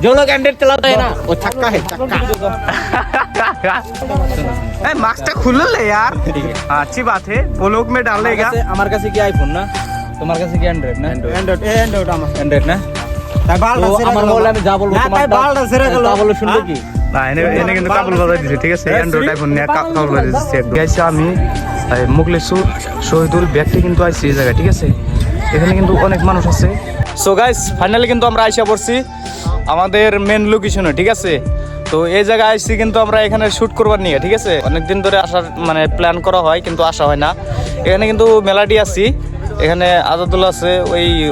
जो लोग एंड्रॉइड चलाते हैं ना वो छक्का है छक्का। मास्क खुल ले यार, अच्छी बात है, ब्लॉग में डालेगा। हमारे কাছে কি আইফোন না, তোমার কাছে কি অ্যান্ড্রয়েড না? অ্যান্ড্রয়েড আমার অ্যান্ড্রয়েড না। তাই বালটা সেরা আমার বলে আমি যা বলবো তোমার বালটা সেরা গেল, তা বলে শুনবে কি না? এনে কিন্তু কাবুল বাজাই দিছে, ঠিক আছে? অ্যান্ড্রয়েড আইফোন নিয়ে কাবুল বাজাই দিছে একদম। গাইস আমি মুগলেসুর শহীদুল ব্যক্তি কিন্তু আইছি এই জায়গায়, ঠিক আছে? এখানে কিন্তু অনেক মানুষ আছে। সো গাইস ফাইনালি কিন্তু আমরা আইসা পড়ছি আমাদের মেন লোকেশনে, ঠিক আছে? তো এই জায়গায় আসছি কিন্তু আমরা এখানে শুট করবার নিয়ে, ঠিক আছে? অনেকদিন ধরে আসার মানে প্ল্যান করা হয় কিন্তু আসা হয় না। এখানে কিন্তু মেলাডি আছি, এখানে আজাদুল আছে,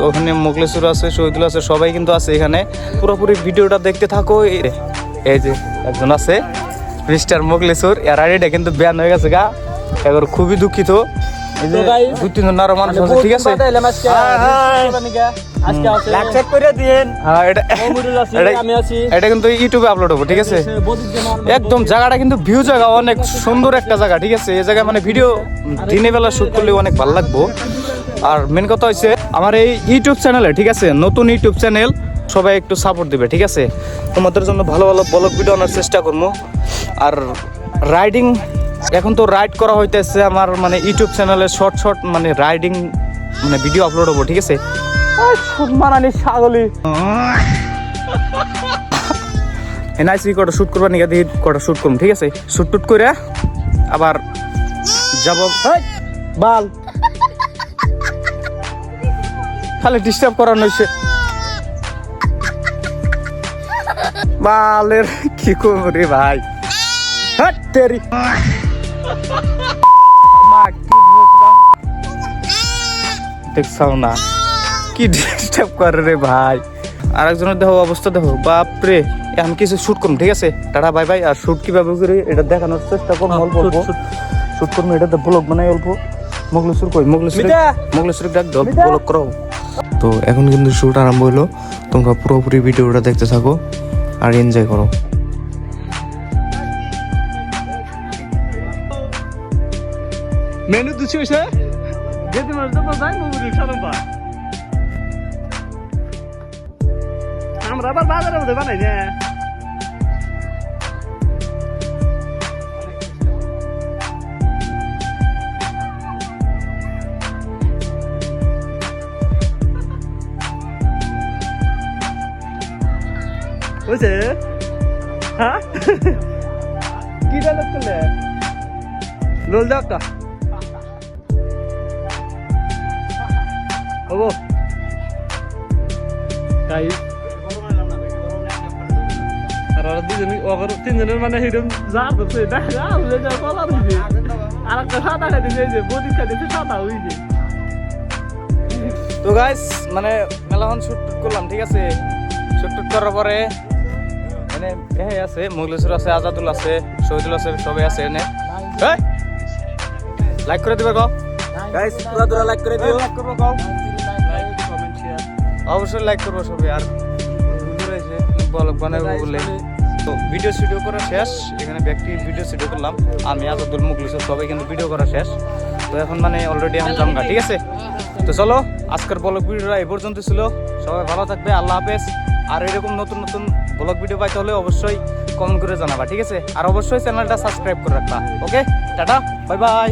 ওখানে মুগলেসুর আছে, শহীদুল আছে, সবাই কিন্তু আছে এখানে। পুরোপুরি ভিডিওটা দেখতে থাকো। এই যে একজন আছে মিস্টার মুগলেসুর, এর আইডিটা কিন্তু ব্যান হয়ে গেছে গা, এবার খুবই দুঃখিত। এই যে দুই তিনজন আরো মানুষ আছে, ঠিক আছে? এটা কিন্তু ইউটিউবে আপলোড হবো, ঠিক আছে? একদম জায়গাটা কিন্তু ভিউ জায়গা, অনেক সুন্দর একটা জায়গা, ঠিক আছে? এই জায়গায় মানে ভিডিও দিনের বেলা শুট করলে অনেক ভালো লাগবো। আর মেন কথা হচ্ছে আমার এই ইউটিউব চ্যানেলে, ঠিক আছে, নতুন ইউটিউব চ্যানেল, সবাই একটু সাপোর্ট দিবে, ঠিক আছে? তোমাদের জন্য ভালো ভালো ব্লগ ভিডিও আনার চেষ্টা করবো। আর রাইডিং এখন তো রাইড করা হইতেছে আমার মানে ইউটিউব চ্যানেলে শর্ট শর্ট মানে রাইডিং মানে ভিডিও আপলোড হবো, ঠিক আছে? মানানি ছাগলি এনআইসি কটা শুট করবার নিয়ে দিয়ে কটা শুট করবো, ঠিক আছে? শুট টুট করে আবার যাব। বাল খালি ডিস্টার্ব করানো হয়েছে বালের, কি করবো রে ভাই? হাট তেরি দেখছাও না কি ডিস্টার্ব করে রে ভাই। আর একজনের দেখো অবস্থা, দেখো বাপরে। আমি কিছু শুট করবো, ঠিক আছে? Tata bye bye. আর শুট কিভাবে করি এটা দেখানোর চেষ্টা করবো, অল্প অল্প শুট করবো, এটাতে ব্লগ বানাই অল্প। মুগলেসুর কই? মুগলেসুর ডাক দাও, ব্লগ করো। তো এখন কিন্তু শুট আরম্ভ হলো, তোমরা পুরোপুরি ভিডিওটা দেখতে থাকো আর এনজয় করো। মেনু দুছি হইছে যেতে মারতে পারছাই মুগুরি সারম্বা। আমরা আবার বাজারের মধ্যে বানাই না। হইছে হ্যাঁ কি ডায়লগ করলে? রোল দাও একটা ওগো তাই। আর ওরা দুজনই ওগর তিনজনের মানে হিরম যা করছে দেখা হলে যা বলা দিছে। আর একটা সাদা খাই দিছে, এই যে বডি খাই দিছে সাদা হইছে। তো গাইস মানে মেলাখন শুট করলাম, ঠিক আছে? শুট করার পরে এনে এই আছে মুগলেসুর আছে, আজাদুল আছে, শহীদুল আছে, সবাই আছে এনে। এই লাইক করে দিবা গো গাইস, পুরো লাইক করে দিও। লাইক করব গো, লাইক কমেন্ট শেয়ার অবশ্যই লাইক করব সবাই। আর রয়েছে ব্লগ বানাবো বলে তো ভিডিও শুটিং করা শেষ। এখানে ব্যক্তি ভিডিও শুটিং করলাম, আমি আজাদুল মুগলেসুর সবাই কিন্তু ভিডিও করা শেষ। তো এখন মানে অলরেডি আমি জামগা, ঠিক আছে? তো চলো আজকের ব্লগ ভিডিওটা এই পর্যন্ত ছিল। সবাই ভালো থাকবে, আল্লাহ হাফেজ। আর এরকম নতুন নতুন ব্লগ ভিডিও পাইতে হলে অবশ্যই কমেন্ট করে জানাবা, ঠিক আছে? আর অবশ্যই চ্যানেলটা সাবস্ক্রাইব করে রাখবা। ওকে, টাটা, বাই বাই।